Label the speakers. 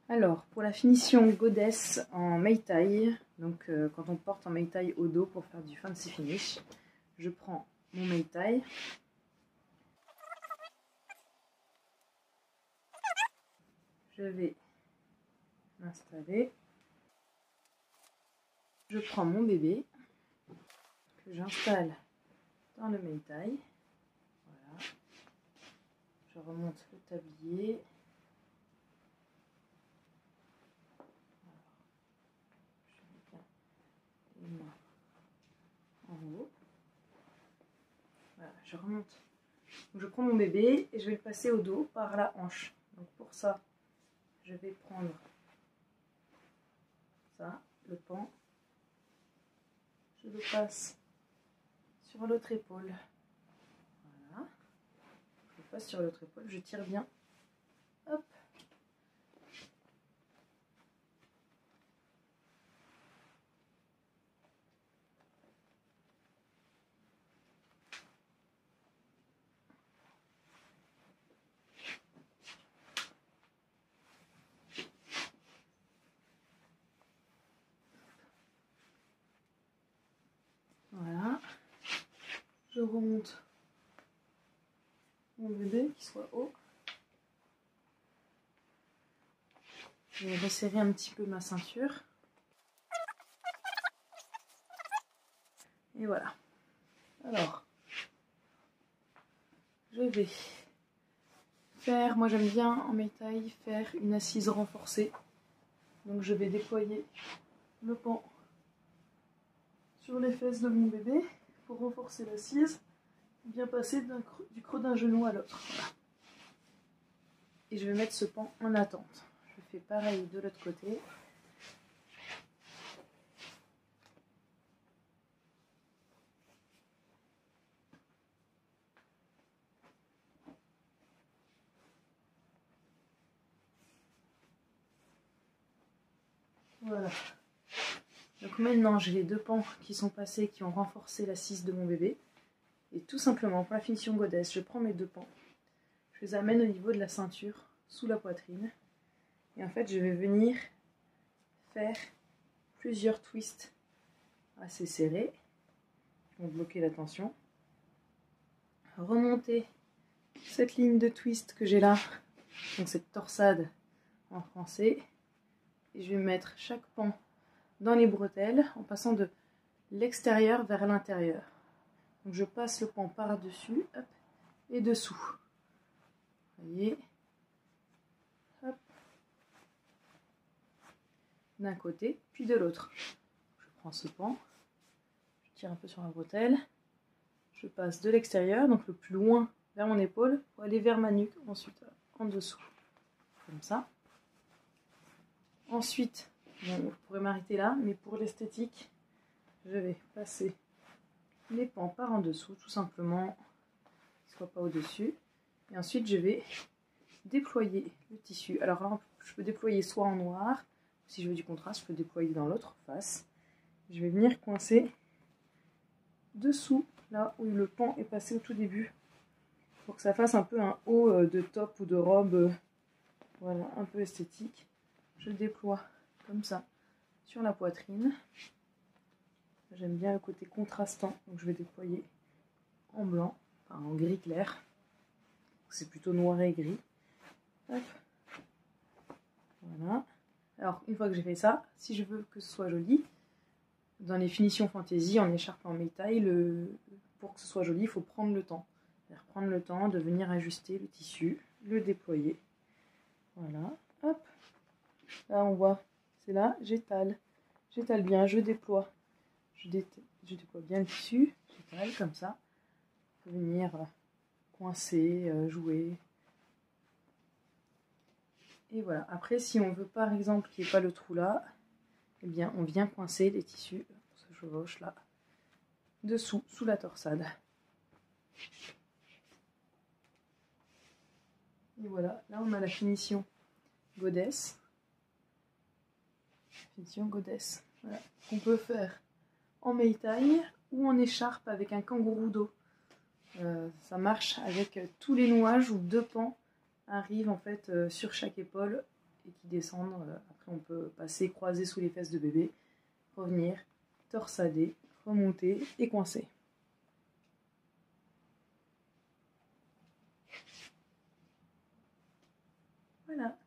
Speaker 1: Alors, pour la finition Goddess en Meitai, donc quand on porte en Meitai au dos pour faire du fancy finish, je prends mon Meitai. Je vais l'installer. Je prends mon bébé que j'installe dans le Meitai. Voilà. Je remonte le tablier. En haut. Voilà, je remonte. Donc je prends mon bébé et je vais le passer au dos par la hanche. Donc pour ça, je vais prendre ça, le pan. Je le passe sur l'autre épaule. Voilà. Je le passe sur l'autre épaule, je tire bien. Hop. Voilà, je remonte mon bébé qui soit haut. Je vais resserrer un petit peu ma ceinture. Et voilà. Alors, je vais faire, moi j'aime bien en Meitai faire une assise renforcée. Donc je vais déployer le pan sur les fesses de mon bébé pour renforcer l'assise, bien passer du creux d'un genou à l'autre. Voilà. Et je vais mettre ce pan en attente. Je fais pareil de l'autre côté. Voilà. Donc maintenant j'ai les deux pans qui sont passés, qui ont renforcé l'assise de mon bébé. Et tout simplement, pour la finition Goddess, je prends mes deux pans. Je les amène au niveau de la ceinture, sous la poitrine. Et en fait, je vais venir faire plusieurs twists assez serrés, qui vont bloquer la tension. Remonter cette ligne de twist que j'ai là, donc cette torsade en français. Et je vais mettre chaque pan dans les bretelles en passant de l'extérieur vers l'intérieur. Donc je passe le pan par-dessus et dessous. Vous voyez, hop, d'un côté puis de l'autre. Je prends ce pan, je tire un peu sur la bretelle, je passe de l'extérieur, donc le plus loin vers mon épaule, pour aller vers ma nuque, ensuite en dessous, comme ça. Ensuite, bon, je pourrais m'arrêter là, mais pour l'esthétique, je vais passer les pans par en dessous, tout simplement, qu'ils ne soient pas au-dessus. Et ensuite, je vais déployer le tissu. Alors là, je peux déployer soit en noir, si je veux du contraste, je peux déployer dans l'autre face. Je vais venir coincer dessous, là où le pan est passé au tout début, pour que ça fasse un peu un haut de top ou de robe, voilà, un peu esthétique. Je déploie comme ça sur la poitrine. J'aime bien le côté contrastant, donc je vais déployer en blanc, enfin en gris clair. C'est plutôt noir et gris. Hop. Voilà. Alors, une fois que j'ai fait ça, si je veux que ce soit joli, dans les finitions fantasy, en écharpe en Meitai, pour que ce soit joli, il faut prendre le temps. Prendre le temps de venir ajuster le tissu, le déployer. Voilà. Hop. Là, on voit, c'est là, j'étale. J'étale bien, je déploie. Je déploie bien le tissu, j'étale comme ça. On peut venir coincer, jouer. Et voilà. Après, si on veut par exemple qu'il n'y ait pas le trou là, eh bien, on vient coincer les tissus, on se chevauche là, dessous, sous la torsade. Et voilà, là on a la finition Goddess. Finition Goddess, voilà, qu'on peut faire en Meitai ou en écharpe avec un kangourou dos. Ça marche avec tous les nouages où deux pans arrivent en fait sur chaque épaule et qui descendent. Après on peut passer, croiser sous les fesses de bébé, revenir, torsader, remonter et coincer. Voilà.